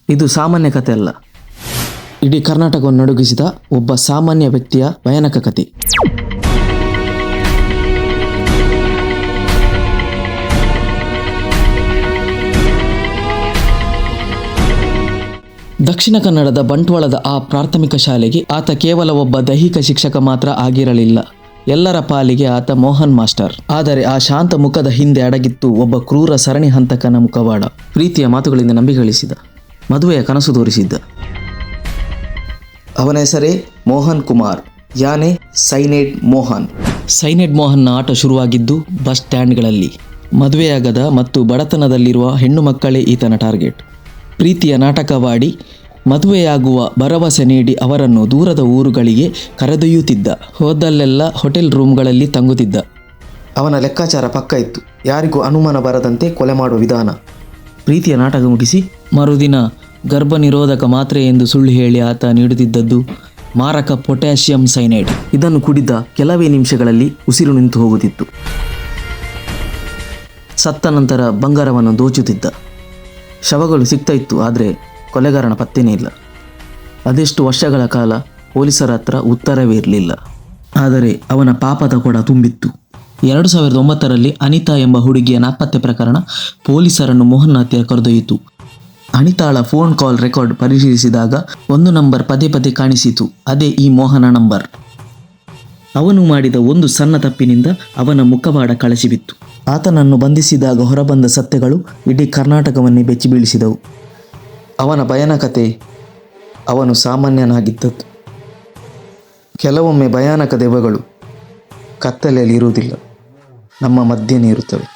ಇದು ಸಾಮಾನ್ಯ ಕತೆ ಅಲ್ಲ, ಇಡೀ ಕರ್ನಾಟಕವನ್ನು ನಡುಗಿಸಿದ ಒಬ್ಬ ಸಾಮಾನ್ಯ ವ್ಯಕ್ತಿಯ ಭಯಾನಕ ಕತೆ. ದಕ್ಷಿಣ ಕನ್ನಡದ ಬಂಟ್ವಾಳದ ಆ ಪ್ರಾಥಮಿಕ ಶಾಲೆಗೆ ಆತ ಕೇವಲ ಒಬ್ಬ ದೈಹಿಕ ಶಿಕ್ಷಕ ಮಾತ್ರ ಆಗಿರಲಿಲ್ಲ. ಎಲ್ಲರ ಪಾಲಿಗೆ ಆತ ಮೋಹನ್ ಮಾಸ್ಟರ್. ಆದರೆ ಆ ಶಾಂತ ಮುಖದ ಹಿಂದೆ ಅಡಗಿತ್ತು ಒಬ್ಬ ಕ್ರೂರ ಸರಣಿ ಹಂತಕನ ಮುಖವಾಡ. ಪ್ರೀತಿಯ ಮಾತುಗಳಿಂದ ನಂಬಿ ಗಳಿಸಿದ, ಮದುವೆಯ ಕನಸು ತೋರಿಸಿದ್ದ. ಅವನ ಹೆಸರೇ ಮೋಹನ್ ಕುಮಾರ್, ಯಾನೆ ಸೈನೇಡ್ ಮೋಹನ್. ಸೈನೇಡ್ ಮೋಹನ್ನ ಆಟ ಶುರುವಾಗಿದ್ದು ಬಸ್ ಸ್ಟ್ಯಾಂಡ್ಗಳಲ್ಲಿ. ಮದುವೆಯಾಗದ ಮತ್ತು ಬಡತನದಲ್ಲಿರುವ ಹೆಣ್ಣು ಮಕ್ಕಳೇ ಈತನ ಟಾರ್ಗೆಟ್. ಪ್ರೀತಿಯ ನಾಟಕವಾಡಿ ಮದುವೆಯಾಗುವ ಭರವಸೆ ನೀಡಿ ಅವರನ್ನು ದೂರದ ಊರುಗಳಿಗೆ ಕರೆದೊಯ್ಯುತ್ತಿದ್ದ. ಹೋದಲ್ಲೆಲ್ಲ ಹೋಟೆಲ್ ರೂಮ್ಗಳಲ್ಲಿ ತಂಗುತ್ತಿದ್ದ. ಅವನ ಲೆಕ್ಕಾಚಾರ ಪಕ್ಕ ಇತ್ತು. ಯಾರಿಗೂ ಅನುಮಾನ ಬರದಂತೆ ಕೊಲೆ ಮಾಡುವ ವಿಧಾನ. ಪ್ರೀತಿಯ ನಾಟಕ ಮುಗಿಸಿ ಮರುದಿನ ಗರ್ಭ ನಿರೋಧಕ ಮಾತ್ರೆ ಎಂದು ಸುಳ್ಳು ಹೇಳಿ ಆತ ನೀಡುತ್ತಿದ್ದದ್ದು ಮಾರಕ ಪೊಟ್ಯಾಷಿಯಂ ಸೈನೈಡ್. ಇದನ್ನು ಕುಡಿದ ಕೆಲವೇ ನಿಮಿಷಗಳಲ್ಲಿ ಉಸಿರು ನಿಂತು ಹೋಗುತ್ತಿತ್ತು. ಸತ್ತ ನಂತರ ಬಂಗಾರವನ್ನು ದೋಚುತ್ತಿದ್ದ. ಶವಗಳು ಸಿಗ್ತಾ ಇತ್ತು, ಆದರೆ ಕೊಲೆಗಾರನ ಪತ್ತೆನೇ ಇಲ್ಲ. ಅದೆಷ್ಟು ವರ್ಷಗಳ ಕಾಲ ಪೊಲೀಸರ ಹತ್ರ ಉತ್ತರವೇ ಇರಲಿಲ್ಲ. ಆದರೆ ಅವನ ಪಾಪದ ಕೊಡ ತುಂಬಿತ್ತು. 2009ರಲ್ಲಿ ಅನಿತಾ ಎಂಬ ಹುಡುಗಿಯ ನಾಪತ್ತೆ ಪ್ರಕರಣ ಪೊಲೀಸರನ್ನು ಮೋಹನ್ ಹತ್ಯೆ ಕರೆದೊಯ್ಯಿತು. ಅನಿತಾಳ ಫೋನ್ ಕಾಲ್ ರೆಕಾರ್ಡ್ ಪರಿಶೀಲಿಸಿದಾಗ ಒಂದು ನಂಬರ್ ಪದೇ ಪದೇ ಕಾಣಿಸಿತು. ಅದೇ ಈ ಮೋಹನ ನಂಬರ್. ಅವನು ಮಾಡಿದ ಒಂದು ಸಣ್ಣ ತಪ್ಪಿನಿಂದ ಅವನ ಮುಖವಾಡ ಕಳಚಿಬಿತ್ತು. ಆತನನ್ನು ಬಂಧಿಸಿದಾಗ ಹೊರಬಂದ ಸತ್ಯಗಳು ಇಡೀ ಕರ್ನಾಟಕವನ್ನೇ ಬೆಚ್ಚಿ ಬೀಳಿಸಿದವು. ಅವನ ಭಯಾನಕತೆ ಅವನು ಸಾಮಾನ್ಯನಾಗಿದ್ದದ್ದು. ಕೆಲವೊಮ್ಮೆ ಭಯಾನಕ ದೆವ್ವಗಳು ಕತ್ತಲೆಯಲ್ಲಿ ಇರುವುದಿಲ್ಲ, ನಮ್ಮ ಮಧ್ಯೆನೇ ಇರುತ್ತವೆ.